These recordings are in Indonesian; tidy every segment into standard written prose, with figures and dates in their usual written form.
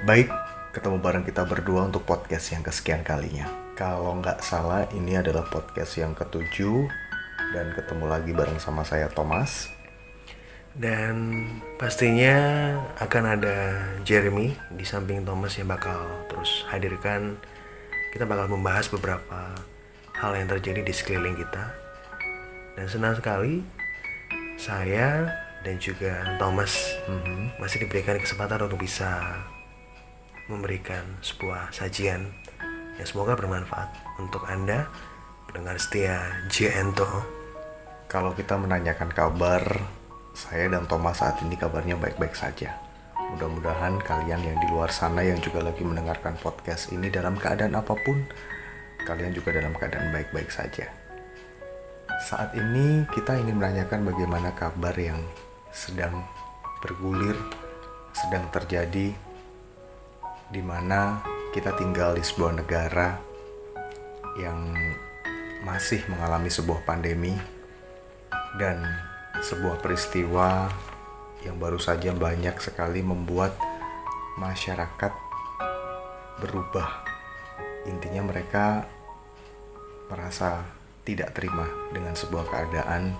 Baik, ketemu bareng kita berdua untuk podcast yang kesekian kalinya. Kalau nggak salah ini adalah podcast yang ketujuh dan ketemu lagi bareng sama saya Thomas. Dan pastinya akan ada Jeremy di samping Thomas yang bakal terus hadirkan. Kita bakal membahas beberapa hal yang terjadi di sekeliling kita. Dan senang sekali saya dan juga Thomas masih diberikan kesempatan untuk bisa memberikan sebuah sajian yang semoga bermanfaat untuk Anda pendengar setia JNTO. Kalau kita menanyakan kabar, saya dan Thomas saat ini kabarnya baik-baik saja. Mudah-mudahan kalian yang di luar sana yang juga lagi mendengarkan podcast ini dalam keadaan apapun, kalian juga dalam keadaan baik-baik saja. Saat ini kita ingin menanyakan bagaimana kabar yang sedang bergulir, sedang terjadi, di mana kita tinggal di sebuah negara yang masih mengalami sebuah pandemi dan sebuah peristiwa yang baru saja banyak sekali membuat masyarakat berubah. Intinya mereka merasa tidak terima dengan sebuah keadaan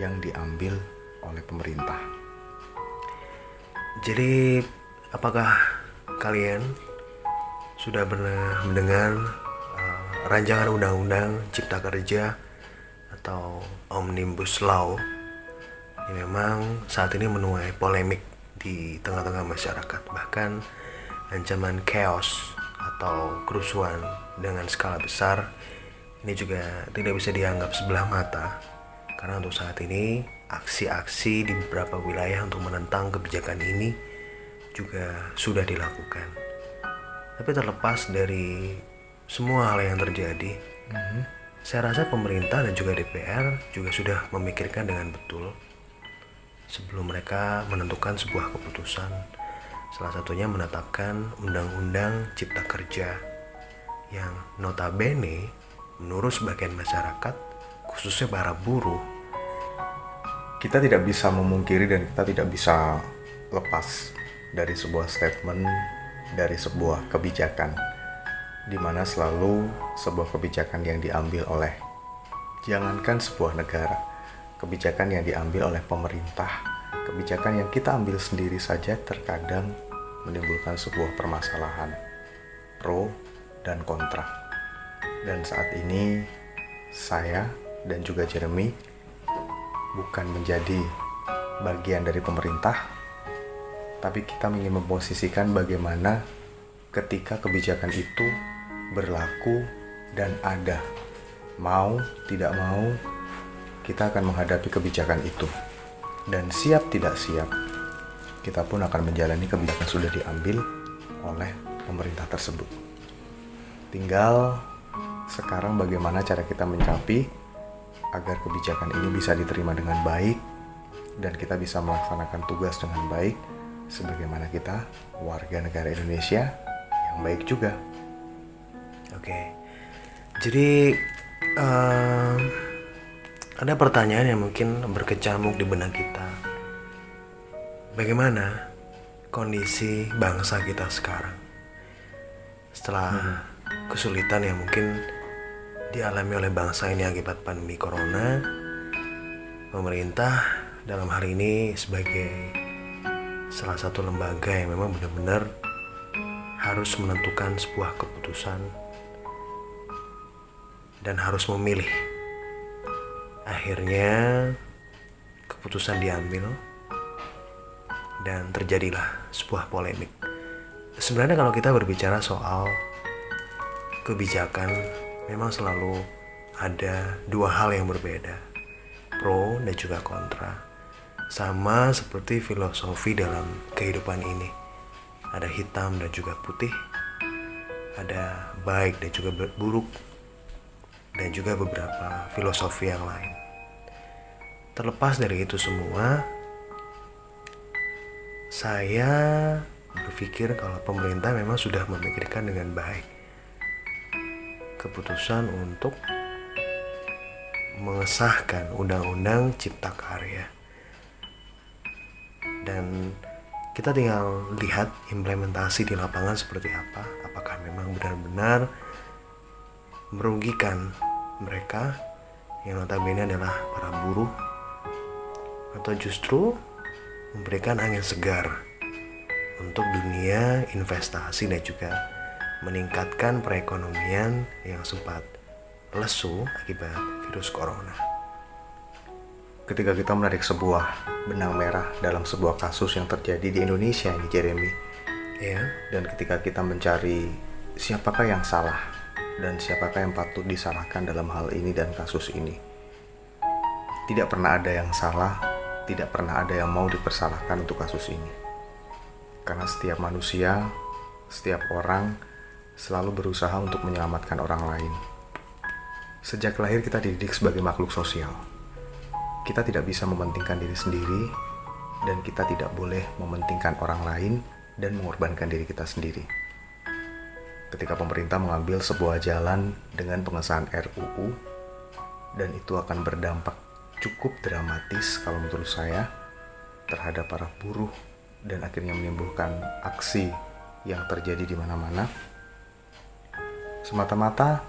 yang diambil oleh pemerintah. Jadi apakah kalian sudah pernah mendengar rancangan undang-undang Cipta Kerja atau Omnibus Law yang memang saat ini menuai polemik di tengah-tengah masyarakat, bahkan ancaman chaos atau kerusuhan dengan skala besar ini juga tidak bisa dianggap sebelah mata, karena untuk saat ini aksi-aksi di beberapa wilayah untuk menentang kebijakan ini juga sudah dilakukan. Tapi terlepas dari semua hal yang terjadi, saya rasa pemerintah dan juga DPR juga sudah memikirkan dengan betul sebelum mereka menentukan sebuah keputusan. Salah satunya menetapkan Undang-Undang Cipta Kerja yang notabene menurut sebagian masyarakat, khususnya para buruh, Kita tidak bisa memungkiri dan kita tidak bisa lepas dari sebuah statement, dari sebuah kebijakan, di mana selalu sebuah kebijakan yang diambil oleh, jangankan sebuah negara, kebijakan yang diambil oleh pemerintah, kebijakan yang kita ambil sendiri saja terkadang menimbulkan sebuah permasalahan, pro dan kontra. Dan saat ini saya dan juga Jeremy bukan menjadi bagian dari pemerintah, tapi kita ingin memposisikan bagaimana ketika kebijakan itu berlaku dan ada, mau tidak mau kita akan menghadapi kebijakan itu, dan siap tidak siap kita pun akan menjalani kebijakan sudah diambil oleh pemerintah tersebut. Tinggal sekarang bagaimana cara kita menyikapi agar kebijakan ini bisa diterima dengan baik dan kita bisa melaksanakan tugas dengan baik sebagaimana kita warga negara Indonesia yang baik juga. Oke. Jadi ada pertanyaan yang mungkin berkecamuk di benak kita. Bagaimana kondisi bangsa kita sekarang setelah kesulitan yang mungkin dialami oleh bangsa ini akibat pandemi corona? Pemerintah dalam hal ini sebagai salah satu lembaga yang memang benar-benar harus menentukan sebuah keputusan dan harus memilih. Akhirnya keputusan diambil dan terjadilah sebuah polemik. Sebenarnya kalau kita berbicara soal kebijakan, memang selalu ada dua hal yang berbeda, pro dan juga kontra. Sama seperti filosofi dalam kehidupan ini, ada hitam dan juga putih, ada baik dan juga buruk, dan juga beberapa filosofi yang lain. Terlepas dari itu semua, saya berpikir kalau pemerintah memang sudah memikirkan dengan baik keputusan untuk mengesahkan Undang-Undang Cipta Karya. Dan Kita tinggal lihat implementasi di lapangan seperti apa. Apakah memang benar-benar merugikan mereka yang notabene adalah para buruh, atau justru memberikan angin segar untuk dunia investasi dan juga meningkatkan perekonomian yang sempat lesu akibat virus corona. Ketika kita menarik sebuah benang merah dalam sebuah kasus yang terjadi di Indonesia ini, Jeremy, Ya, dan ketika kita mencari siapakah yang salah dan siapakah yang patut disalahkan dalam hal ini dan kasus ini, tidak pernah ada yang salah, tidak pernah ada yang mau dipersalahkan untuk kasus ini. Karena setiap manusia, setiap orang selalu berusaha untuk menyelamatkan orang lain. Sejak lahir kita dididik sebagai makhluk sosial. Kita tidak bisa mementingkan diri sendiri, dan kita tidak boleh mementingkan orang lain dan mengorbankan diri kita sendiri. Ketika pemerintah mengambil sebuah jalan dengan pengesahan RUU, dan itu akan berdampak cukup dramatis kalau menurut saya terhadap para buruh dan akhirnya menimbulkan aksi yang terjadi di mana-mana, semata-mata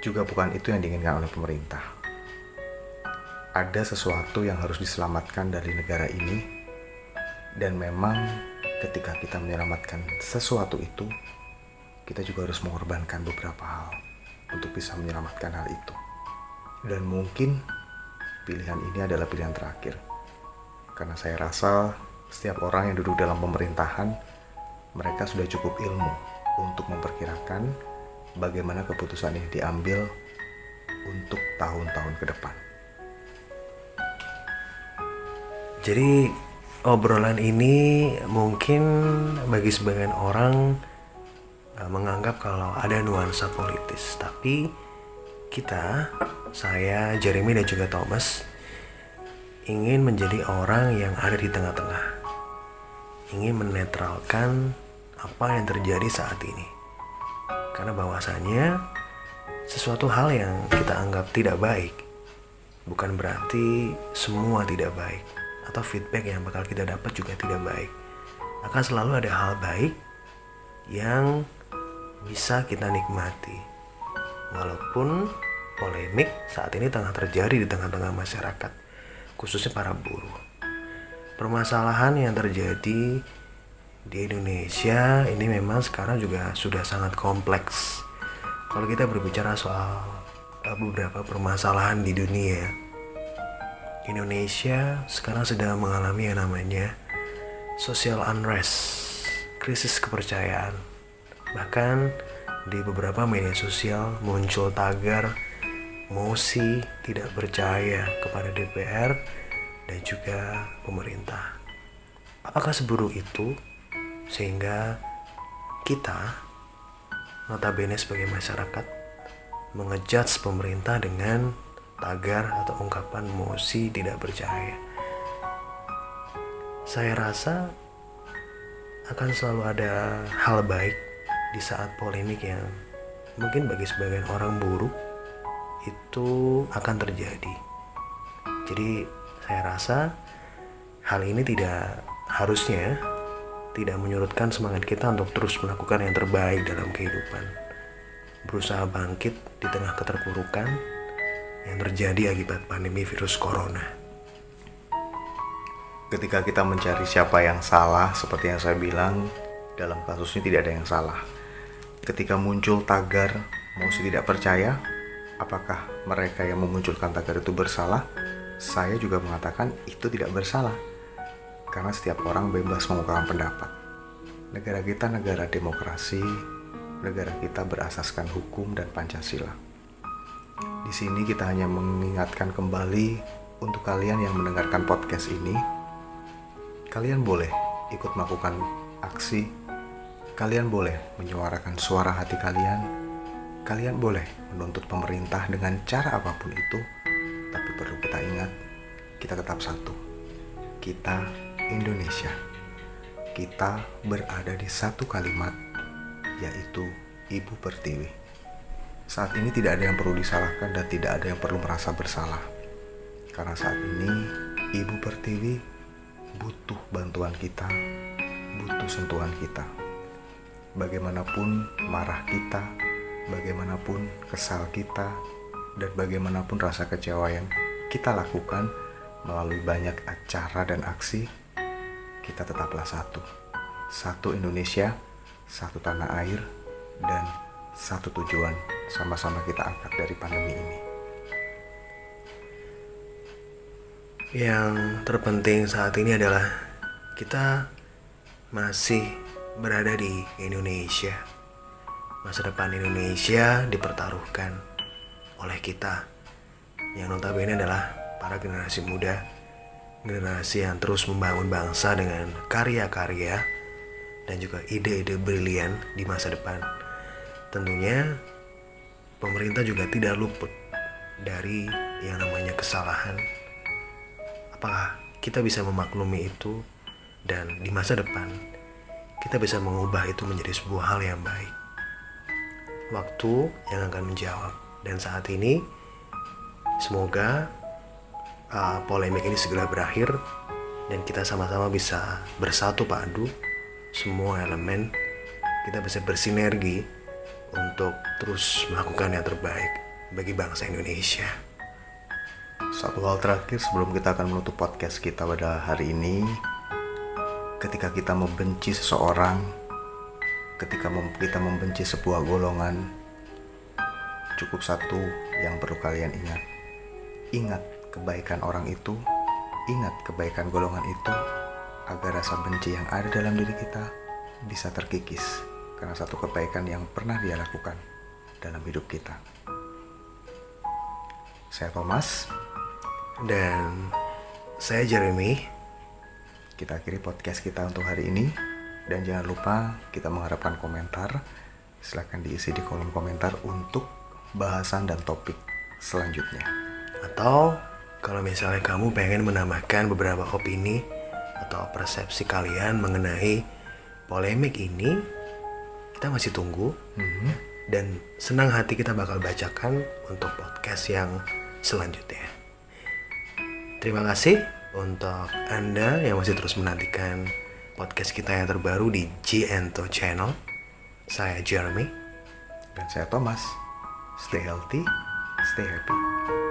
juga bukan itu yang diinginkan oleh pemerintah. Ada sesuatu yang harus diselamatkan dari negara ini, dan memang ketika kita menyelamatkan sesuatu itu, kita juga harus mengorbankan beberapa hal untuk bisa menyelamatkan hal itu. Dan mungkin pilihan ini adalah pilihan terakhir, karena saya rasa setiap orang yang duduk dalam pemerintahan, mereka sudah cukup ilmu untuk memperkirakan bagaimana keputusan ini diambil untuk tahun-tahun ke depan. jadi obrolan ini mungkin bagi sebagian orang menganggap kalau ada nuansa politis, tapi kita, saya, Jeremy dan juga Thomas ingin menjadi orang yang ada di tengah-tengah, ingin menetralkan apa yang terjadi saat ini. Karena bahwasannya sesuatu hal yang kita anggap tidak baik bukan berarti semua tidak baik, atau feedback yang bakal kita dapat juga tidak baik. Akan selalu ada hal baik yang bisa kita nikmati, walaupun polemik saat ini tengah terjadi di tengah-tengah masyarakat, khususnya para buruh. Permasalahan yang terjadi di Indonesia ini memang sekarang juga sudah sangat kompleks. Kalau kita berbicara soal beberapa permasalahan di dunia, Indonesia sekarang sedang mengalami yang namanya social unrest, krisis kepercayaan. Bahkan di beberapa media sosial muncul tagar mosi tidak percaya kepada DPR dan juga pemerintah. Apakah seburuk itu sehingga kita notabene sebagai masyarakat mengejudge pemerintah dengan tagar atau ungkapan mosi tidak percaya? Saya rasa akan selalu ada hal baik di saat polemik yang mungkin bagi sebagian orang buruk itu akan terjadi. Jadi saya rasa hal ini harusnya tidak menyurutkan semangat kita untuk terus melakukan yang terbaik dalam kehidupan, berusaha bangkit di tengah keterpurukan yang terjadi akibat pandemi virus corona. Ketika kita mencari siapa yang salah, seperti yang saya bilang, dalam kasus ini tidak ada yang salah. Ketika muncul tagar mosi tidak percaya, apakah mereka yang memunculkan tagar itu bersalah? Saya juga mengatakan itu tidak bersalah, karena setiap orang bebas mengungkapkan pendapat. Negara kita negara demokrasi, negara kita berasaskan hukum dan Pancasila. Di sini kita hanya mengingatkan kembali untuk kalian yang mendengarkan podcast ini, kalian boleh ikut melakukan aksi, kalian boleh menyuarakan suara hati kalian, kalian boleh menuntut pemerintah dengan cara apapun itu, tapi perlu kita ingat, kita tetap satu. Kita Indonesia. Kita berada di satu kalimat, yaitu Ibu Pertiwi. Saat ini tidak ada yang perlu disalahkan dan tidak ada yang perlu merasa bersalah. Karena saat ini Ibu Pertiwi butuh bantuan kita, butuh sentuhan kita. Bagaimanapun marah kita, bagaimanapun kesal kita, dan bagaimanapun rasa kecewa yang kita lakukan melalui banyak acara dan aksi, kita tetaplah satu. Satu Indonesia, satu tanah air, dan satu tujuan sama-sama kita angkat dari pandemi ini. Yang terpenting saat ini adalah kita masih berada di Indonesia. Masa depan Indonesia dipertaruhkan oleh kita, yang notabene adalah para generasi muda, generasi yang terus membangun bangsa dengan karya-karya dan juga ide-ide brilian di masa depan. Tentunya pemerintah juga tidak luput dari yang namanya kesalahan. Apakah kita bisa memaklumi itu, dan di masa depan kita bisa mengubah itu menjadi sebuah hal yang baik? Waktu yang akan menjawab. Dan saat ini semoga polemik ini segera berakhir dan kita sama-sama bisa bersatu padu, semua elemen kita bisa bersinergi untuk terus melakukan yang terbaik bagi bangsa Indonesia. Satu hal terakhir sebelum kita akan menutup podcast kita pada hari ini. Ketika kita membenci seseorang, ketika kita membenci sebuah golongan, cukup satu yang perlu kalian ingat. Ingat kebaikan orang itu, ingat kebaikan golongan itu, agar rasa benci yang ada dalam diri kita bisa terkikis karena satu kebaikan yang pernah dia lakukan dalam hidup kita. Saya Thomas. Dan saya Jeremy. Kita akhiri podcast kita untuk hari ini. Dan jangan lupa kita mengharapkan komentar. Silahkan diisi di kolom komentar untuk bahasan dan topik selanjutnya. Atau kalau misalnya kamu pengen menambahkan beberapa opini atau persepsi kalian mengenai polemik ini, kita masih tunggu. Dan senang hati kita bakal bacakan untuk podcast yang selanjutnya. Terima kasih untuk Anda yang masih terus menantikan podcast kita yang terbaru di G&To Channel. Saya Jeremy. Dan saya Thomas. Stay healthy, stay happy.